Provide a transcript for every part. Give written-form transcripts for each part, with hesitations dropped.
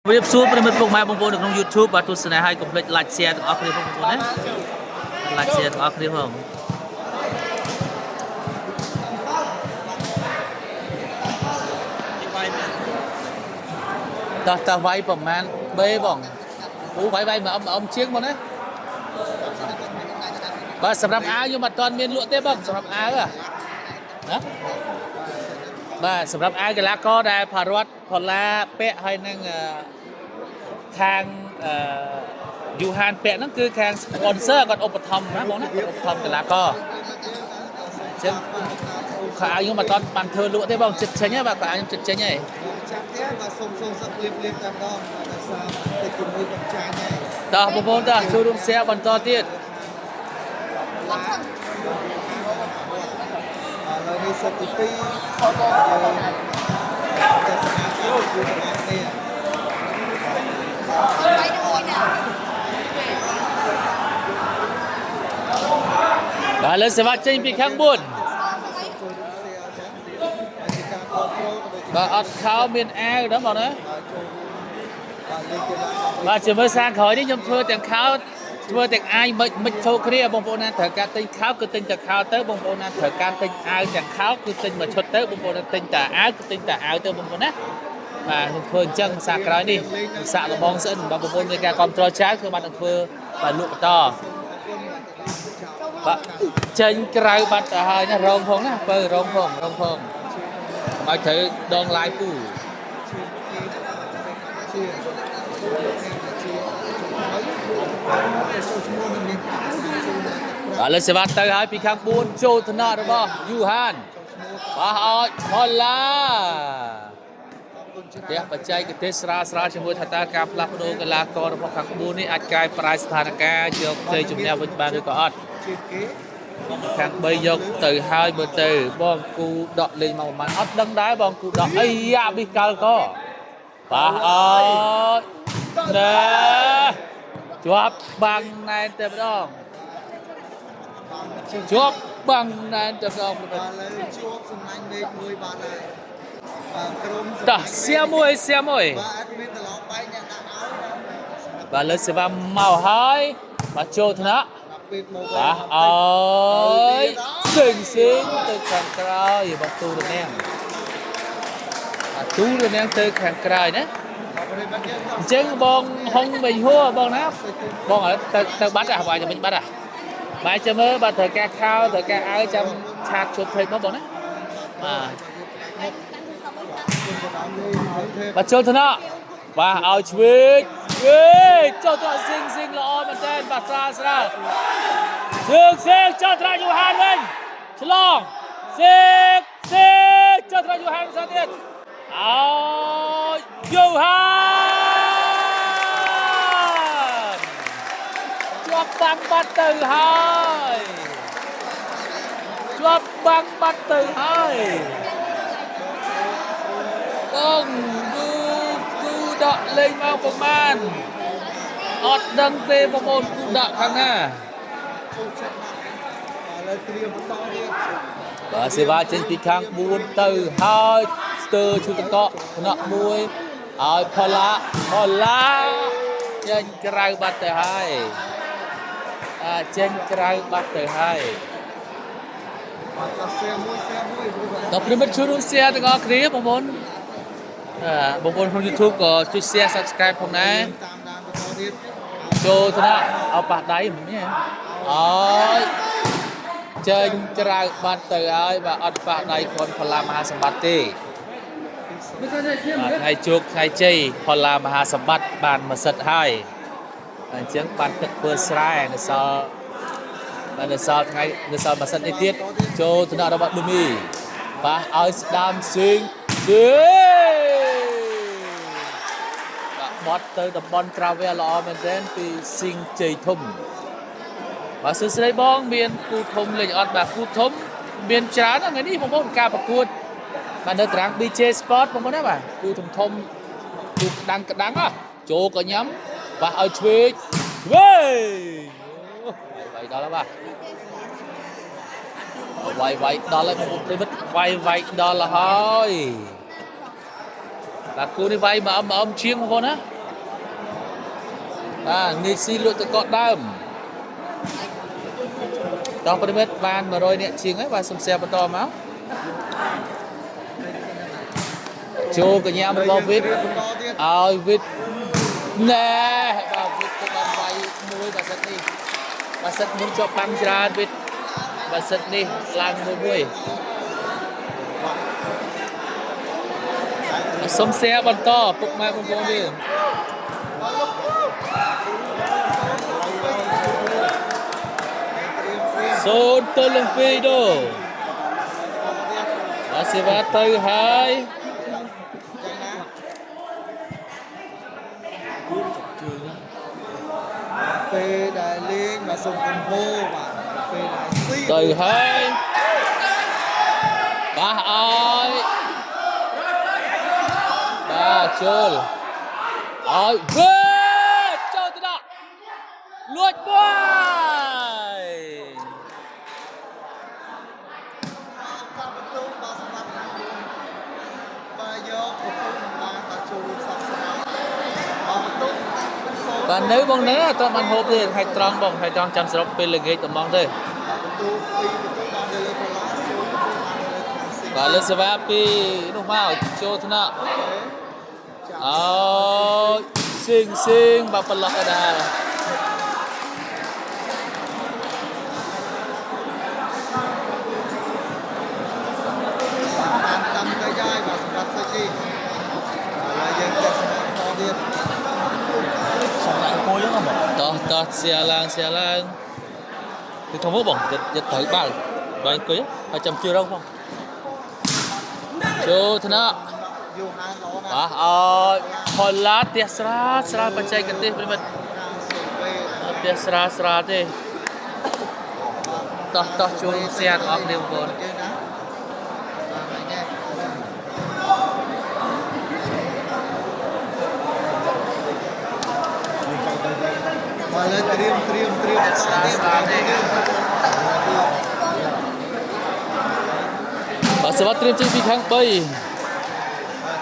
វាបសួរប្រិមិត្តពុកម៉ែបងប្អូននៅក្នុង YouTube បាទទស្សនាឲ្យកុំភ្លេច like share ទាំងអស់គ្នាផងបងប្អូនណា like share ទាំងអស់គ្នាផងតោះវាយប្រហែលបេបងអូវាយមកអ៊ំជាងមកណាបាទសម្រាប់អាវខ្ញុំអត់ទាន់មានលក់ទេបងសម្រាប់អាវណាបាទសម្រាប់អាវកីឡាករដែលផារ៉ាត់ផល្លាពាក់ហើយនឹងខាងយូហានពាក់ហ្នឹងគឺខាង sponsor គាត់ឧបត្ថម្ភណាបងណាឧបត្ថម្ភកីឡាករអញ្ចឹងខោអាវខ្ញុំអត់ទាន់បានធ្វើលក់ទេបងចិត្តចេញហើយបាទខោអាវខ្ញុំចិត្តចេញហើយចាំទៀតបាទសុំសឹកលៀបតែម្ដងដោយសារតែជាមួយបច្ចាញ់ហើយតោះបងប្អូនតោះចូលរួម share បន្តទៀតឥឡូវនេះសិតទី2យើងតែសមាជិកជួយទាំងអស់គ្នាបាទលើសេវាចេញពីខាង4បាទអត់ខោមានអាវដល់បងណាបាទជាមួយសារក្រោយនេះខ្ញុំធ្វើទាំងខោធ្វើទាំងអាវមិនចូលគ្នាបងប្អូនណាត្រូវការទិញខោគឺទិញតែខោទៅបងប្អូនណាត្រូវការទិញអាវទាំងខោគឺទិញមួយឈុតទៅបងប្អូនណាទិញតែអាវគឺទិញតែអាវទៅបងប្អូនណាបាទខ្ញុំធ្វើអញ្ចឹងសារក្រោយនេះសាក់លបងស្អិនបងប្អូនមានការគ្រប់គ្រងច្រើនគឺបាននឹងធ្វើបាទលក់បន្តបាទចេញក្រៅបាត់ទៅហើយណារងផងណាបើរងផងឲ្យត្រូវដងឡាយពូបាទលើសេវាទៅហើយពីខាង4ចូលថ្នាក់របស់យូហានបាទឲ្យផល្លាផ្ទះបច្ចេកទេសស្រាលជាមួយថាតើការផ្លាស់ប្ដូរកីឡាកររបស់ខាង4នេះអាចកែប្រែស្ថានភាពយកជ័យជំនះវិញបានឬក៏អត់ខាង3យកទៅហើយមើលទៅបងគូដកលេងមកប្រហែលអត់ដឹងដែរបងគូដកអីយ៉ាប៊ីកាល់ក៏បាទអត់ណែជាប់បាំងណែនតែម្ដងជាប់បាំងណែនតែម្ដងបាទឥឡូវជាប់សំណាញ់លេខ1បានហើយបាទក្រុមតោះសៀមួយបាទអត់មានត្រឡប់បែកអ្នកដាក់ឲ្យបាទលើសេវាមកហើយបាទចូលថ្នាក់បាទអើយសិងទៅខាងក្រោយបងទូរនាងបាទទូរនាងទៅខាងក្រោយណាអញ្ចឹងបងហុងវិញហួរបងណាបងទៅបាត់ហ่ะបងវិញបាត់ហ่ะបាយចាំមើលបាទត្រូវការខោត្រូវការអាវចាំឆាតជួបភ្លេចមកបងណាបាទចូលថ្នាក់បាទឲ្យឆ្វេងចូលទៅស៊ីងល្អមែនតើបាទស្រាលសេងចូលថ្នាក់យូហានវិញឆ្លងសេងចូលថ្នាក់យូហានផ្សេងទៀតឲ្យយូហានជាប់បាំងបាត់ទៅហើយបងគូដកលេងមកប្រមាណអត់ដឹងទេបងប្អូនគូដកខាងណាឥឡូវត្រៀមបន្តទៀតបាទសេវាចេញពីខាង4ទៅហើយស្ទើឈូតកកថ្នាក់1ឲ្យផល្លាចេញក្រៅបាត់ទៅហើយចេញក្រៅបាត់ទៅហើយដល់ព្រមជួយរួម share ទាំងអស់គ្នាបងប្អូនបងប្អូនក្នុង YouTube ក៏ជួយ share Subscribe ផងដែរតាមដានបន្តទៀតចូលថ្នាក់ឲ្យប៉ះដៃមិននេះអើយចេញក្រៅបាត់ទៅហើយបាទអត់ប៉ះដៃខ្លួនផល្លាមហាសម្បត្តិទេថ្ងៃជោគថ្ងៃជ័យផល្លាមហាសម្បត្តិបានមកសិតហើយអញ្ចឹងបានទឹកធ្វើស្រែនៅសល់ថ្ងៃនៅសល់មួយសិតនេះទៀតចូលថ្នាក់របស់ឌូមីបាទឲ្យស្ដាមស៊ីងបត់ទៅតំបន់ត្រាវែល្អមែនទែនពីស៊ីងជ័យធំបាទសួស្ដីបងមានគូធំលេងអត់បាទគូធំមានច្រើនថ្ងៃនេះបងប្អូនការប្រកួតបាទនៅតារាង BJ Sport បងប្អូនណាបាទគូធំគូក្តាំងចូលក៏ញ៉ាំបាទឲ្យឆ្វេងវាយដល់ហើយបាទវាយដល់ហើយបងប្អូនប្រិមិត្តវាយដល់ហើយ បាទគូនេះវាយមកអមជាងបងប្អូនណាបាទងាយស៊ីលក់ទៅកកដើមដល់ប្រិមិត្តបាន100នាក់ជាងហើយបាទសុំ share បន្តមកចូលកញ្ញារបស់វិតឲ្យវិតណែបាទវិតទៅបានវាយមួយបាទសិតនេះបាទសិតមុនជាប់បាំងច្រើនវិតបាទសិតនេះឡើងមួយសុំ share បន្តពុកម៉ែបងប្អូនយើង0 ទល់នឹង 2 ដូបាទសេវាទៅហើយពេលដែលលេងបាទសុំកំហូរបាទពេលដែលស៊ី ទៅហើយបាទឲ្យបាទចូលឲ្យវិតចូលទៅដល់លួចបាយបាទបន្ទូបាទសម្រាប់បាទយកបន្ទូបាទដល់ចូលសោកស្ដាយបាទបន្ទូបាទនៅបងនេះអត់បានហូបទេហែកត្រង់បងហែកត្រង់ចាំសរុបពេលល្ងាចតំងទេបន្ទូពីបន្ទូបានលើកន្លះចូលបន្ទូបានលើខាងស៊ីបាទលើសេវាពីនោះមកចូលថ្នាក់អូស៊ីងបាទប្រឡោះដែរតាមទៅយាយបាទសម្រាប់សាជីហើយយើងจะសម្រាប់តទៀតសម្រាប់អង្គុយហ្នឹងបងតោះសៀឡើងគឺធំមកបងចិត្តត្រូវបាល់បាយអង្គុយហើយចាំជឿរងបងចូលថ្នាក់យូហានល្អណាស់បាទឲ្យផលឡាផ្ទះស្រាលបច្ចេកទេសប្រិមិត្តផ្ទះស្រាលទេតោះជួយសៀទាំងអស់គ្នាបងប្អូនមកលើត្រៀមស្រាលទេបាទសេវាត្រៀមចេញពីខាង3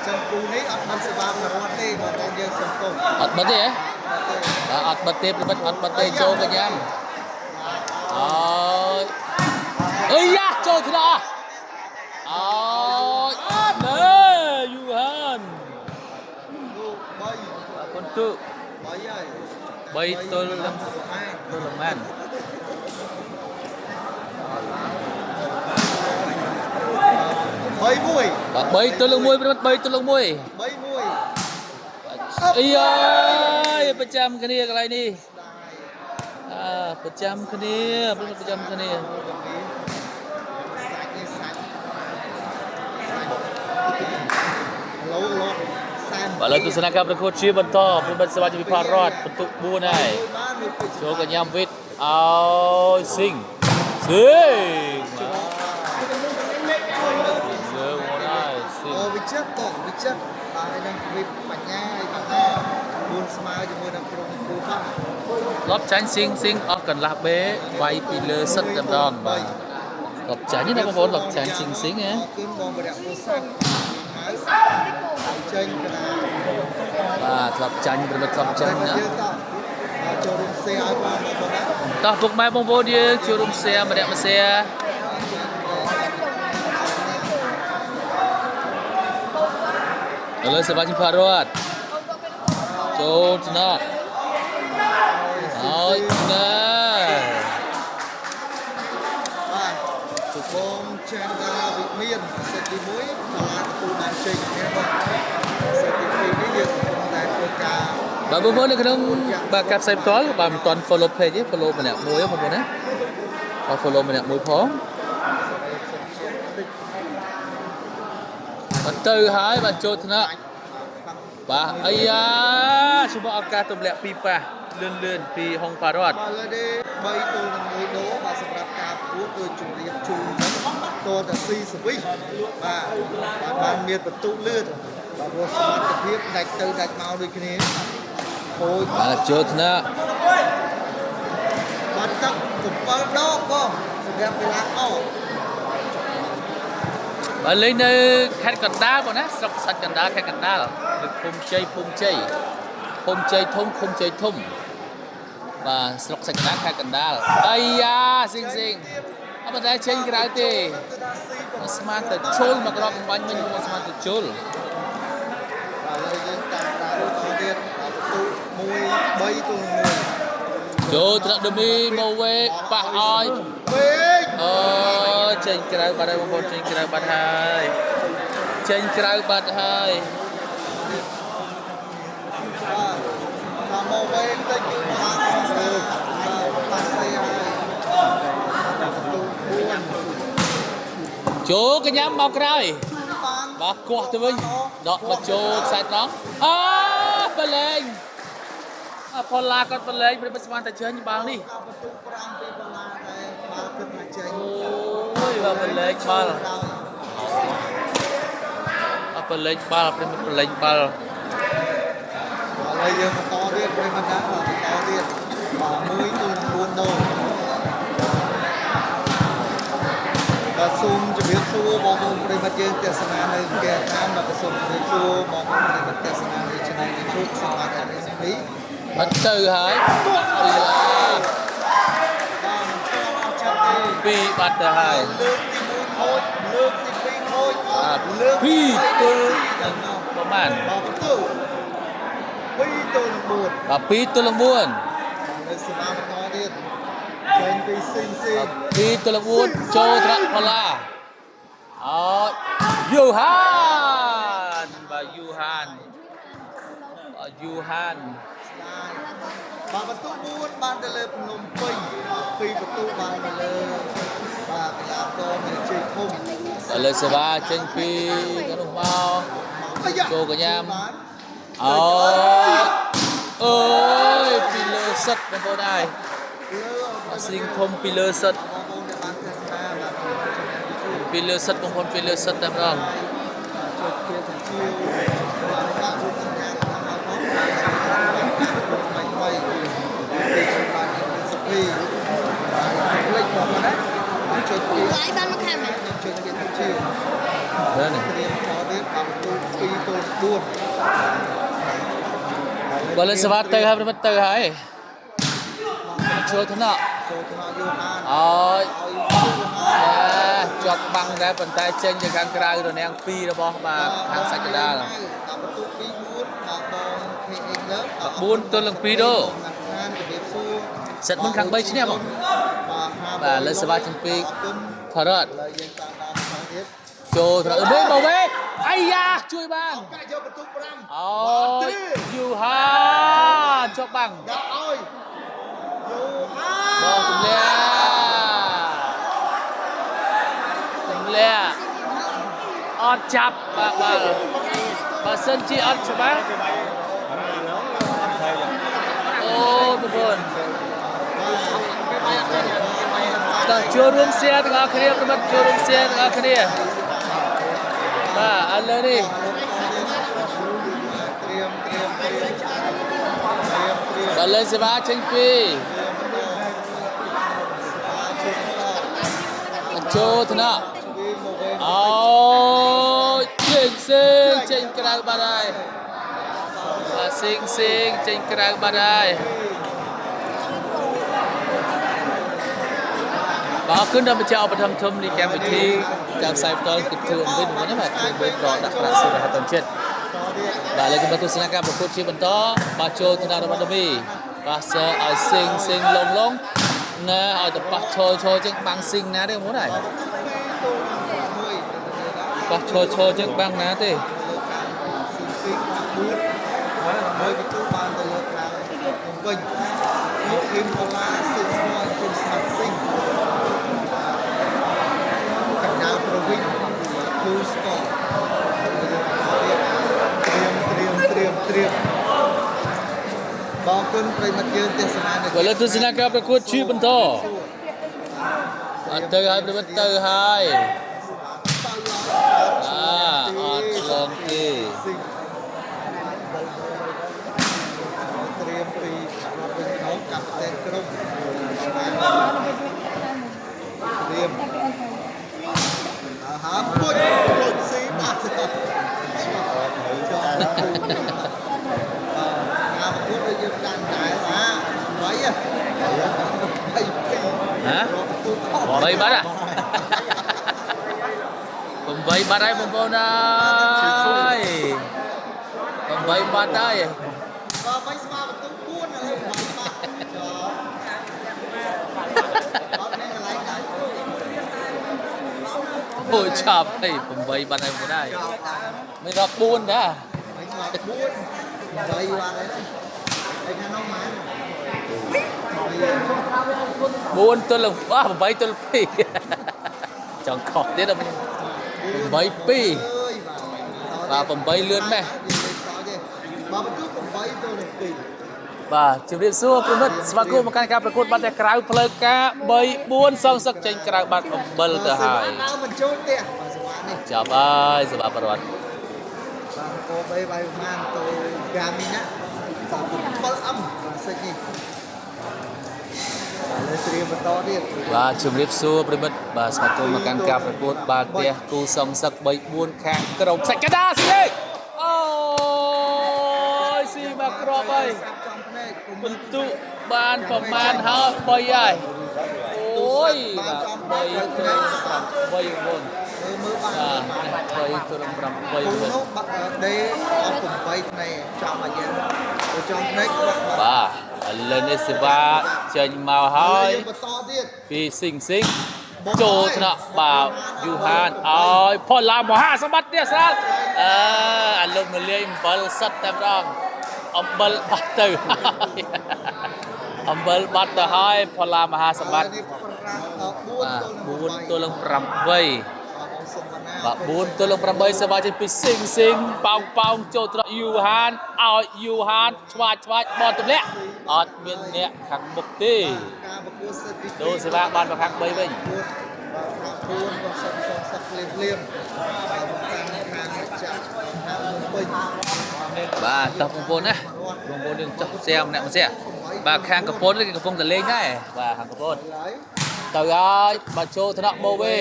ចឹងគ្រូនេះអត់បានសេវាប្រវត្តិទេបងប្អូនយើងសុំទោសអត់បិទទេហ៎បាទអត់បិទទេប្រិមិត្តអត់បិទទេចូលកញ្ញាអើយយ៉ាចូលថ្នាក់អើយណែយូហាន3ប៉ុន្តែហើយ3ទល់នឹងម៉ាន3-1បាទ3ទល់នឹង1ប្រិមិត្ត3ទល់នឹង1 3-1អីអើយប្រចាំគ្នាកន្លែងនេះប្រចាំគ្នាប្រិមិត្តប្រចាំគ្នាឡូឥឡូវទស្សនកម្មប្រកួតជាបន្តប្រិមិត្តសេវាជីវភាពរដ្ឋបន្ទុក4ហើយចូលកញ្ញាវិតឲ្យស៊ីងវិចិត្របាទនឹងវិបញ្ញាឯកថា4ស្មើជាមួយនឹងក្រុមគូបាទលប់ចាញ់ស៊ីងអស់កន្លះបេវាយពីលើសិតតែម្ដងបាទលប់ចាញ់ណាបងប្អូនលប់ចាញ់ស៊ីងហ៎គឺបងបរិយពោសាំងហើយចេញកណាបាទលប់ចាញ់ប្រិមិត្តលប់ចាញ់ណាចូលរួមសេឲ្យបងប្អូនណាតោះពុកម៉ែបងប្អូនយើងចូលរួមសេម្នាក់មួយសេឥឡូវសេវាជីវភាពរដ្ឋចូលថ្នាក់ហើយណាបាទសុបងចាន់ដាវិមានសេតទី1សាលាទូបានចេញនេះបងសេតទី2នេះយើងកំពុងតែធ្វើការបាទបងប្អូននៅក្នុងបាទការផ្សាយផ្ទាល់បាទមិនទាន់ follow page ទេ follow ម្នាក់មួយបងប្អូនណាបាទ follow ម្នាក់មួយផងបាទទៅហើយបាទចូលថ្នាក់បាទអាយ៉ាជួបឱកាសទម្លាក់ពីប៉ះលឿនពីហុងប៉ារ៉ាត់បាទលើនេះ3ទល់នឹង1ដូបាទសម្រាប់ការប្រកួតដោយជំរាបជូនតតែស៊ីសវិសបាទបានមានបន្ទុកលឿនបាទព្រោះសមត្ថភាពដាច់ទៅដាច់មកដូចគ្នាហូចបាទចូលថ្នាក់បាទទឹក7ដងបងសម្រាប់កីឡាអ và lên nơi khăn cần đá bọn á sọc sạch cần đá khăn cần đá được phum chơi thum và sọc sạch cần đá khăn cần đá ai da xinh apa dah change cái đó thì smart từ chul mà cái đó cũng bánh mình cũng smart từ chul Cho thật đùm đi màu về bạc oi trên cái đó bắt hai trên cái đó bắt hai chú cái nhắm mau cái và quạt từ bên đó mà chú sai nó bên lênพอลาก็เป็นเลยเป็นสมาร์ทเชิญยี่บ้างนี่โอ้ยว่าเป็นเลยบ้าเป็นเลยบ้าเป็นเลยบ้าอะไรยังมาต่อเรียกไปมันนะต่อเรียกมือตัวบุญโดนกระซุ่มจะเบียดสู้มองมุมไปมาเจอเทศนาในแก่น้ำกระซุ่มไปสู้มองมุมไปมาเทศนาในชนะในชุดสมาธิในสิ่งนี้bắt từ hỡi bị bắt từ hỡi phi từ có màn và phi từ lòng buồn phi từ lòng buồn cho thật pala Johan và Johan បាទបន្ទុក4បានទៅលើភ្នំពេញ2បន្ទុកបានទៅលើបាទកីឡាករនៃជ័យធំឥឡូវសេវាចេញពីក្នុងមកចូលកញ្ញាអូយពីលើសិតបងប្អូនហើយស្រីធំពីលើសិតពីលើសិតបងប្អូនពីលើសិតតែម្ដងlại ban mặc hàm đó này gọi lên svat từ hai bên từ hai chơi thế nào chọc băng ra bàn tay trên cho khang krai rồi nè phi rồi bò và hàng sạch ra là buôn tôi lần phi đó sạch muốn khang bay chứ nè không và lên svat trên phi thật rồi cho thật bên bảo vệ ai da chui băng Johan cho băng bỏ cùng lẹ ọt chập và sân chi ọt chập á ô buồn ta chưa room xe tengah akhirnya teman chưa room xe tengah akhirnya anh lên đi và lên xe ba tranh phi cho thế nào trên cái ba đây và xinh trên cái ba đây và cứ đâm cho ông thâm thâm đi kèm với thi cảm sai tôi kịp thường với đúng không mà thường với đó đặt ra sự là tuần trên và lên cái batu silakan berikut si bentuk baca tuna Ramadan và sẽ ở xinh lông nè ở tập bắt chơi trên băng xinh ná đây muốn này bắt chơi trên băng ná thế Gọi là tôi xin các bạn cô chú bên to từ hai bên từ hai lòng kì Hãy 8 បាត់ 8 បាត់ហើយបងប្អូនអើយ8 បាត់ហើយ បើមិនស្មើបន្ទុក4ឥឡូវ8បាត់អត់មានកន្លែងដែរ អូឆាប់ហើយ8 បាត់ហើយបងដែរមិនរាប់4ដែរ មិនស្មើ4 8បាត់ហើយឯខាងនោះម៉ាន 4 ទល់នឹង8 ទល់ 2 ចង់ខុសទៀត8 2 បាទ8 លឿនម៉េះ បើបន្ទុក8ទល់នឹង2 បាទជម្រាបសួរប្រិមិត្តស្វាគមន៍មកកាន់ការប្រកួតបាត់តែក្រៅផ្លូវការ3 4សងសឹកចេញក្រៅបាត់អំបិលទៅហើយ មិនចូលទេបាទសមានេះ ចាប់ហើយសម្រាប់ប្រវត្តិ បាទកោបីបាយប្រហែលទៅកាមីណាតាម7អឹមបាទសិចនេះលើត្រៀមបន្តទៀត បាទជម្រាបសួរប្រិមិត្តបាទស្វាគមន៍មកកាន់ការប្រកួតបាល់ទះគូសងសឹក3 4ខាងក្រុមសាច់កដាស្លេអូយស៊ីមកគ្រាប់ហើយ ចំភ្នែក បន្ទុកបានប្រមាណហើយ3ហើយអូយបាទ3ទៅ8 9 មើលបាន បាទ3ទៅ8 គូនោះបាក់ដេអស់8ផ្នែកចំអាយ៉ាទៅចំភ្នែកបាទ បាទឥឡូវនេះសេវាចេញមកហើយ បន្តទៀត ពីស៊ីងចូលថ្នាក់បាទយូហានឲ្យផលឡាមហាសម្បត្តិទៀតស្រាលអាលោកមលាយអំបិលសិតតែម្ដងអំបិលបាត់ទៅអំបិលបាត់ទៅហើយផលឡាមហាសម្បត្តិ នេះ4 ទ4ទល់នឹង8ល់នឹង8 បាទបងសុំបណ្ណា បាទ4 ទល់នឹង8សេវាចេញពីស៊ីងប៉ោងចូលត្រកយូហានឲ្យយូហានឆ្វាចបត់ទម្លាក់អត់មានអ្នកខាងមុខទេ ការប្រកួតសិទ្ធិ ដូរសេវាបានមកខាង3វិញ 4ក៏សិទ្ធិសងសឹកភ្លាមបាទខាងចាក់ខាងវិញ បាទតោះបងប្អូនណាបងប្អូនយើងចុះshareម្នាក់ម្នាក់បាទខាងកំពតនេះគេកំពុងតែលេងដែរបាទខាងកំពត ហើយ ទៅហើយបាទចូលថ្នាក់បូវេ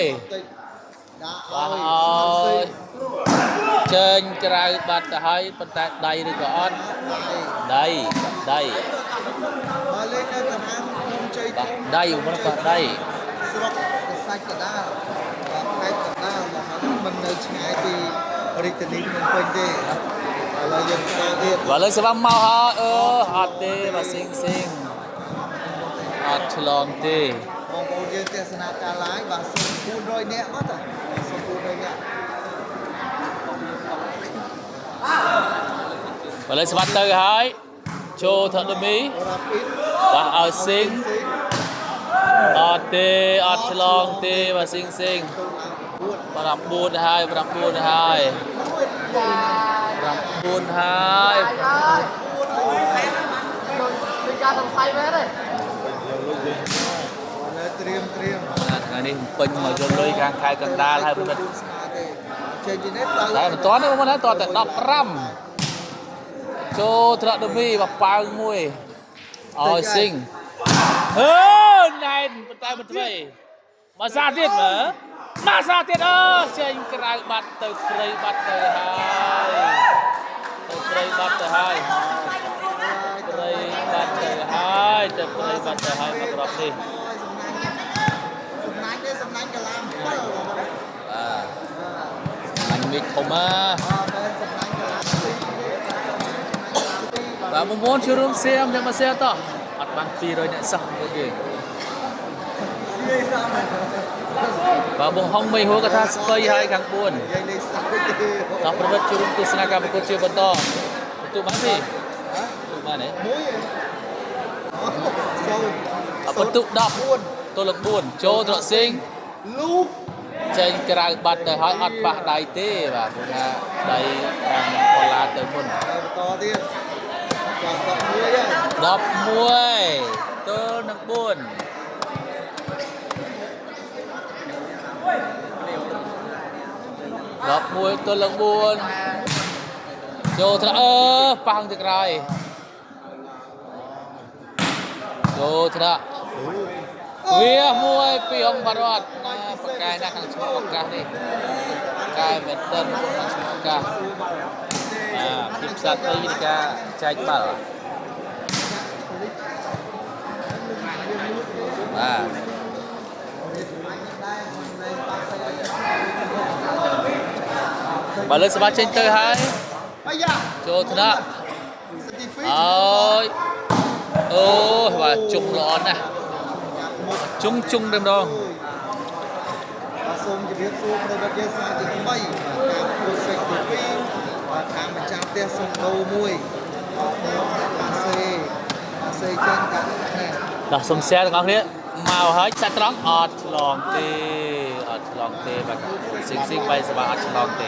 ដាក់ បាទ ឲ្យ ឲ្យចេញក្រៅបាត់ទៅហើយប៉ុន្តែដៃឬក៏អត់ដៃ បើលេងនៅកណ្ដាលខ្ញុំជ័យ បាទដៃមិនក៏ដៃ ស្រុកកសាច់កដាលបាទខេត្តកដាលមកហើយមិននៅឆ្ងាយពីរាជធានីភ្នំពេញទេឥឡូវយើងទៅទៀត បាទលើសេវាមកហើយអត់ទេបាទស៊ីងអត់ឆ្លងទេ បងប្អូនយើងទស្សនាការ live បាទសូម400នាក់មកតើសូម400នាក់ បាទលើសេវាទៅហើយចូលថដមី រ៉ាពីត បាទឲ្យស៊ីងអត់ទេអត់ឆ្លងទេបាទស៊ីង ចូលឡើង4 9ហើយ9ហើយ9ហើយ มีการทำไฟไหมเลย លើត្រៀម ថ្ងៃនេះពេញមកយល់លុយខាងខេត្តកណ្ដាលហើយមិន ស្មាទេចេញពីនេះទៅ តែមិនទាន់ទេបងប្អូនតតែ15ចូលត្រាក់ដមីមកប៉ៅមួយឲ្យស៊ីងណែនប៉ុន្តែមិនធ្វើមកសាទៀតមើលមកសាទៀតចេញក្រៅបាត់ទៅព្រៃបាត់ទៅហើយទៅព្រៃបាត់ទៅហើយព្រៃបាត់ទៅហើយទៅព្រៃបាត់ទៅហើយមករាប់នេះ សំណាញ់ទេសំណាញ់កលាម7 បាទអញមីធំ មែនសំណាញ់កលាម បាទបងប្អូនជួយរួមshare មក share តោះអត់បាន200អ្នកសោះអូខេបាទបងហុងមីហួរក៏ថាស្ពៃហើយខាង4 និយាយលេខស្អីទេ តោះប្រវត្តិជួយរួមទស្សនាការប្រកួតជាបន្តបន្ទូបានទេបន្ទូបានទេ មួយចូល បន្ទុក10 ទល់នឹង4ចូលត្រកស៊ីង លូប ចេញក្រៅបាត់ទៅហើយអត់ប៉ះដៃទេបាទព្រោះថាដៃខាងបូឡាទៅមុន បន្តទៀតចាំ11ហើយ 11 ទល់នឹង4 11 ទល់នឹង4ចូលថ្នាក់ប៉ះទៅក្រោយចូលថ្នាក់វាមួយពីអង្គបារតប្រកាយណាខាងឈ្មោះឱកាសនេះកាយមែនតិនខាងឈ្មោះឱកាសពីផ្សាត់ទៅវិធីការចែកបាល់បាទ bà lên sẽ bắt trên tơi hai cho thằng đó ơi ôi và chung lon nè chung chung đêm đâu សូមជម្រាបសួរប្រិយមិត្តយើងសាជាថ្មីតាមគូសេកទី2បាទខាងម្ចាស់ផ្ទះសុំដូរមួយបាទសេចេញកាត់ណែ đó xông xe các bạn màu hết sát trắng ọt lon tê và xinh xinh bay sẽ bảo ọt lon tê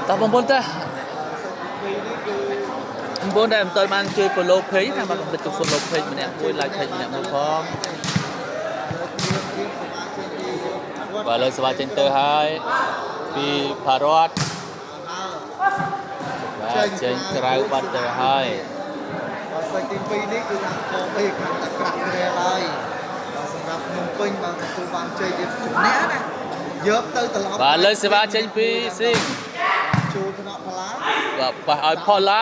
ta bông bông ta bông đây tôi mang chơi follow page nè mà mình chụp follow page mình nè vui like page mình nè mua phong và lời sửa trên tờ hai vì parrot và trên trái bắt tờ hai សេចទី2នេះគឺថាខំពេកខាងតែក្រាក់ក្រែឡើយបាទសម្រាប់ខ្ញុំពេញបាទទទួលបានជ័យជាជំនះណាយកទៅត្រឡប់ và lời sửa trên pi xinh ចូលថ្នាក់ផលា và bà ơi Paula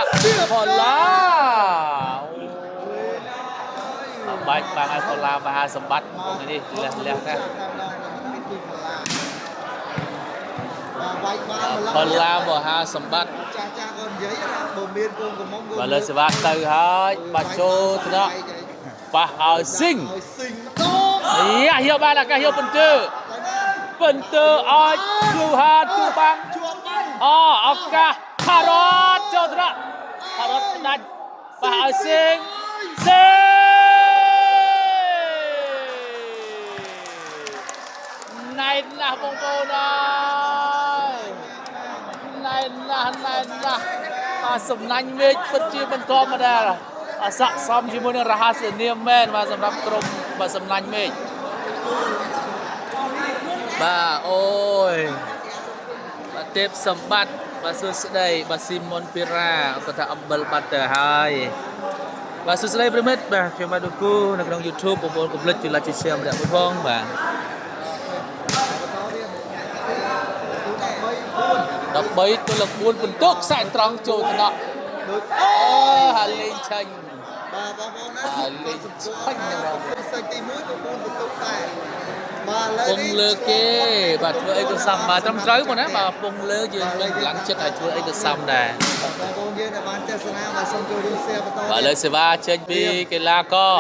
bạch bà ơi Paula và hai sầm bắt này đi lẹ nè Paula và hai sầm bắt ចាស់ចាស់ក៏និយាយថាបើមានកូនកំមុំ và lời sửa từ hai bà chô thế đó bà ơi xinh ឲ្យស៊ីងតោ hiểu ba là cái hiểu phần tư ơi chu hà chu băng ជាប់ហើយ ốc ca parrot cho thế đó parrot đánh bà ơi xinh này là bông bông đây này là bà sầm nanh mít bất chi bên con mà đây là sạ xóm chỉ muốn là hai sự niềm men và sầm đắp crom bà sầm nanh mít bà ôi bà tiếp sầm bắt bà sư đây bà Simon Pira có thể âm bắt tờ hai bà sư đây primit bà cho bà được côនៅក្នុង YouTube បងប្អូនកុំភ្លេចជួយ like ជួយ share ម្នាក់មួយផងបាទ13ទល់4បន្ទុកខ្សែត្រង់ចូលទៅដល់ហាលេងឆាញ់ បាទបងប្អូនណា ហាលេងឆាញ់ណាស់ សេចទី1ក៏បងបន្ទុកដែរបាទឥឡូវ ពងលើគេបាទធ្វើអីក៏សមបាទត្រឹមត្រូវមកណាបាទពងលើយើងមានកម្លាំងចិត្តឲ្យធ្វើអីក៏សមដែរ បងប្អូនយើងដែលបានទស្សនាបាទសូមចូលរួម share បន្ត បាទលើសេវាចេញពីកីឡាករ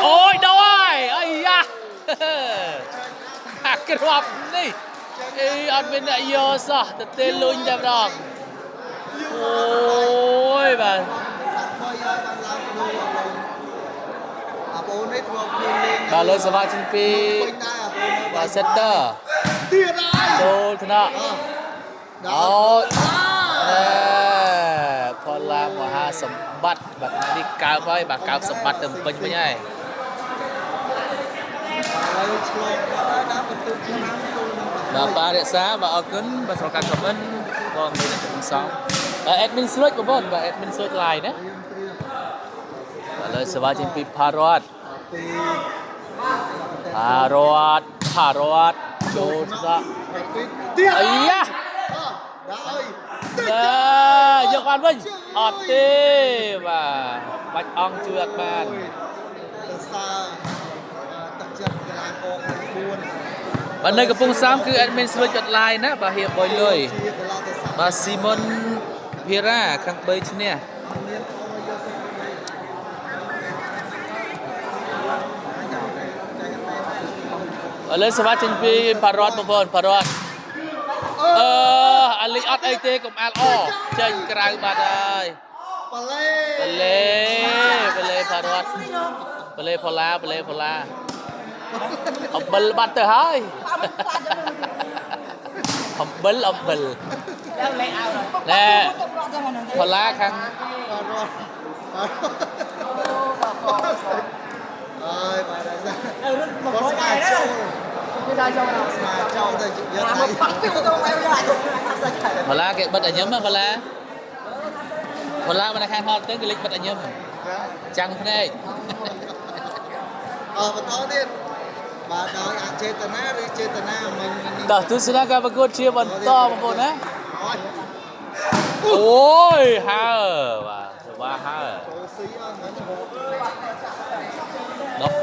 អូយដល់ហើយអាយ៉ាអាក្របនេះអីអត់មានអ្នកយកសោះទៅទេលុញតែម្ដងអូយបាទ bà lên sân bay trên pi và center ទៀតហើយ ចូលថ្នាក់អូយផល្លាមហាសម្បត្តិបាទនេះកើបហើយបាទកើបសម្បត្តិទៅពេញវិញហើយ ហើយឆ្លងដល់ដល់បន្ទុកឆ្នាំចូលនឹង បាទបាទរក្សាបាទអរគុណបាទសម្រាប់ការ comment ក៏មានអ្នកជំនឿ admin switch បងប្អូនបាទ admin switch line ណាបាទលើសេវាចេញពី Parrot ពី Parrot ចូលថ្នាក់ ទៀត អីយ៉ា ដល់ហើយ យកបានវិញអត់ទេបាទបាច់អង្គជួយអត់បាន ទៅសើទឹកចិត្តកីឡាករ4 បាទនៅកំពង់សាមគឺ admin switch online ណាបាទហៀបបុយលុយ ជាកីឡាករសា បាទ Simon Pira ខាង3ឈ្នះ មានអមយក ឥឡូវសេវាចេញពី Parrot បងប្អូន Parrot អាលីអត់អីទេកុំអាលអចេញក្រៅបាត់ហើយ ប៉ាឡេ Parrot ផល្លាអំបិលបាត់ទៅហើយអំបិលណែផល្លាខាង ហើយបាទដល់ចា một có khối smile này đó châu cái đây cho nào smile châu đây chụp giật mà tay một bắt cái tôi quay lại ផល្លាគេបិទឲ្យញឹមណាផល្លាមិនខាងហត់ទៅគេលេចបិទឲ្យញឹមចាំងភ្នែក បន្តទៀតបាទដោយអចេតនាឬចេតនាមិញ តោះទស្សនាការប្រកួតជាបន្តបងប្អូនណា អត់ អូយហើបាទសេវាហើ ចូលស៊ីអត់មិនឈប់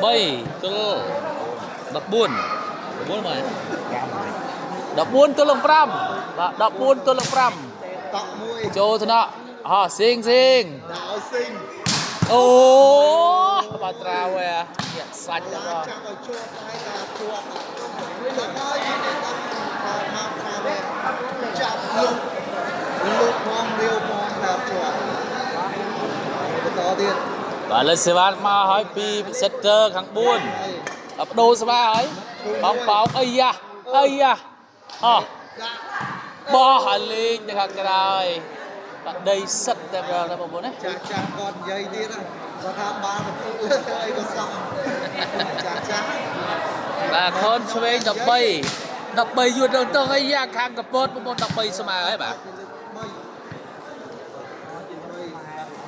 13 ទល់14 14មក14ទល់5បាទ14ទល់5 តក់មួយ ចូលថ្នាក់ស៊ីង ដាក់ឲ្យស៊ីង អូបាត្រាវែសាច់ទៅបង ចាប់ឲ្យជាប់ហើយថាជាប់ដល់ហើយមកថាវាចាប់លោកផងរាវផងដល់ជាប់បន្តទៀត បាទលើសេវាមកហើយពី setter ខាង4បដូរសេវាហើយបងប៉ោកអីយ៉ាបោះឲ្យលេងទៅខាងក្រោយបាទដីសិតតែបងប្អូនណា ចាស់គាត់និយាយទៀតគាត់ថាបានទៅលើអីក៏សោះចាស់ បាទខូនឆ្វេង13យួនទៅអីយ៉ាខាងកពតបងប្អូន13ស្មើហើយបាទ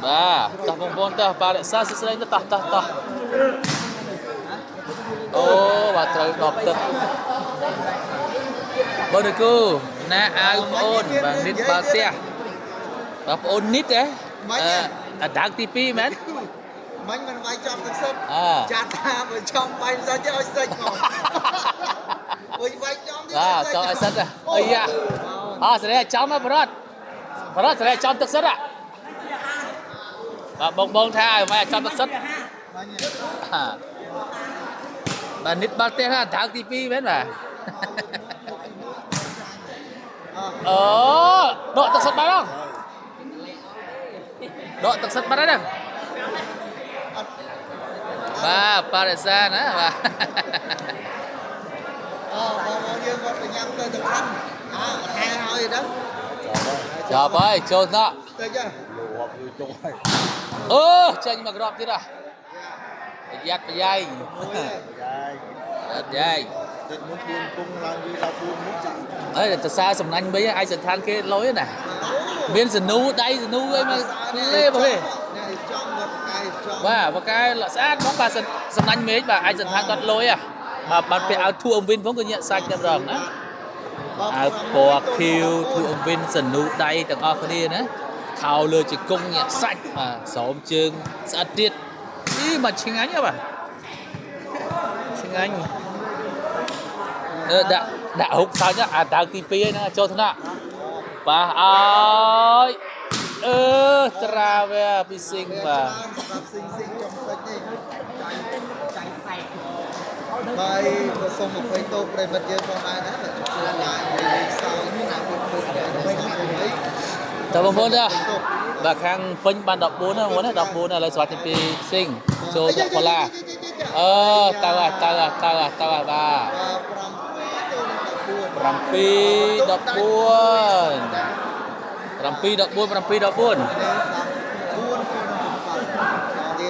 បាទតោះបងប្អូនតោះបាទរក្សាសស្រីតោះអូបាទត្រូវដប់ទឹកបងនគូណាអាវប្អូនបាទនិតបើផ្ទះបាទប្អូននិតអាដាងទី2មែន មិញមិនវាយចំទឹកសិតចាត់ថាបើចំបាញ់សាច់ឲ្យសិចមកវិញវាយចំទៀត បាទចង់ឲ្យសិតអីយ៉ាស្រីចំមកបរតស្រីចំទឹកសិតបាទបងថាឲ្យមកចំទឹកសិតបាទនិតបាល់ផ្ទះថាដាងទី2មែនបាទអូដកទឹកសិតបានអត់ដកទឹកសិតបានហើយបាទប៉ារ៉េសាណាបាទ បងយើងគាត់ទៅញ៉ាំទៅទឹកខាន់ហែហើយដឹង ចាប់ហើយចូលថ្នាក់ ទៅចា ចេញមកក្របទៀតប្រយ័ត្នប្រយែង ទឹកមុខខ្លួនពងឡើងវាដល់4មុខចា អើទៅសារសំណាញ់វិញឯកសណ្ឋានគេលុយណាមានសនូដៃសនូអីមកលេបងទេ ចំមកកាយចំ បាទបកែស្អាតផងបាទសំណាញ់មេឃបាទឯកសណ្ឋានគាត់លុយបាទបាត់ពេលឲ្យធូអមវិនផងក៏ញាក់សាច់តែម្ដងណាអាវពណ៌ខៀវធូអមវិនសនូដៃទាំងអស់គ្នាណាខោលើជង្គង់ញាក់សាច់បាទស្រោមជើងស្អាតទៀតមកឆ្ងាញ់ហ៎បាទឆ្ងាញ់ដាក់ហុកសាច់អាដាវទី2ហ្នឹងចូលថ្នាក់បាទអើយត្រាវែពីស៊ីងបាទ សម្រាប់ស៊ីងចំសាច់នេះចាញ់សាច់បាយក៏សូម20តូបប្រិមិត្តយើងផងដែរណាជួយឡាយលេខសោយនេះណាពុទ្ធតែបងប្អូនតើបងប្អូនបាទខាងពេញបាន14ហ្នឹងបងប្អូនណា14ឥឡូវស្វាត់ទី2ស៊ីងចូលទៅបឡាទៅបាទ7 14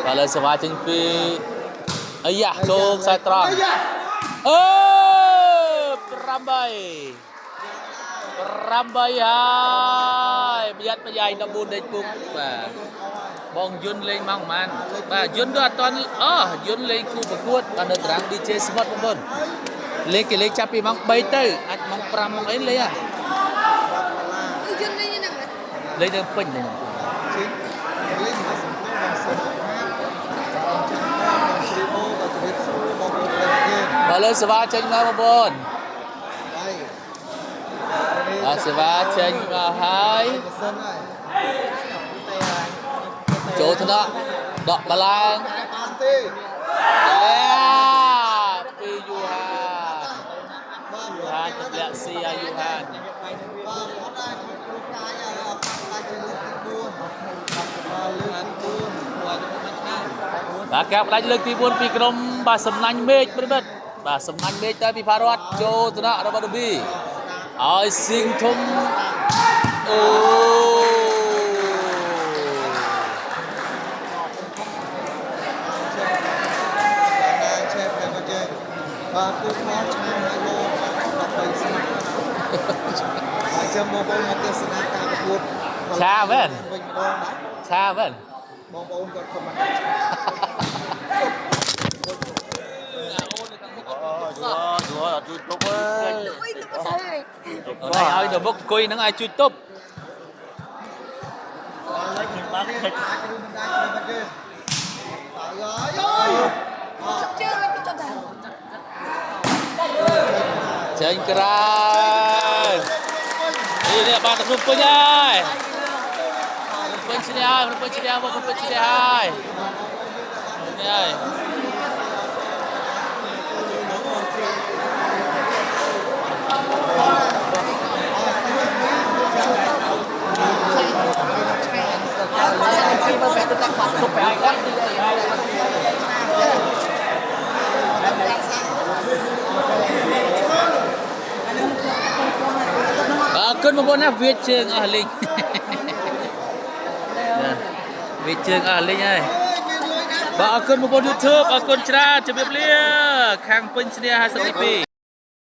បាទលើសេវាចេញពីអាយ៉ាចូលខ្សែត្រង់8ហើយប្រយ័ត្នប្រយែង14ដេកពុកបាទបងយុនលេងមកប្រហែលបាទយុនក៏អត់ទាន់យុនលេងគូប្រកួតនៅតារាង DJ Sport បងប្អូនលេងគេលេងចាប់ពីម៉ោង3ទៅអាចម៉ោង5ម៉ោងអីលេងលេងទៅពេញលេងបាទលើសេវាចេញមកបងប្អូនបាទសេវាចេញមកហើយចូលថ្នាក់ដកបឡើង បានទេ ពីយូហានទម្លាក់ស៊ីឲ្យយូហាន បាទអត់ដែរគ្រប់កាយឲ្យអត់ដាច់ជាលើកទី4លើកទី4 បាទការផ្ដាច់លើកទី4ពីក្រុមបាទសំណាញ់មេឃប្រិមិត្តបាទសំណាញ់មេឃទៅពីផារ៉ាត់ចូលថ្នាក់របស់ដប៊ីឲ្យស៊ីងធំអូបាទគូមកឆ្ងាយហើយលោកដល់ស្នាហើយចាំបងប្អូនមកទស្សនាការប្រកួតឆាមែនបងប្អូនគាត់ខមមិនដែរជួយទុបអើយឲ្យទៅមុខអង្គុយហ្នឹងឲ្យជួយទប់ បានគេអាចឬមិនដែរមិនទេ chưa rồi cho thằng Trên kran. Ini abang tak lupa nyai. Lupa sini hai, lupa sini hai, lupa sini hai. Nyai. Kau mau nak Việt trường ahli. Việt trường ahli ai. Ba akun mau YouTube, akun cerah, cepat belia. Kang pencria hasil IP.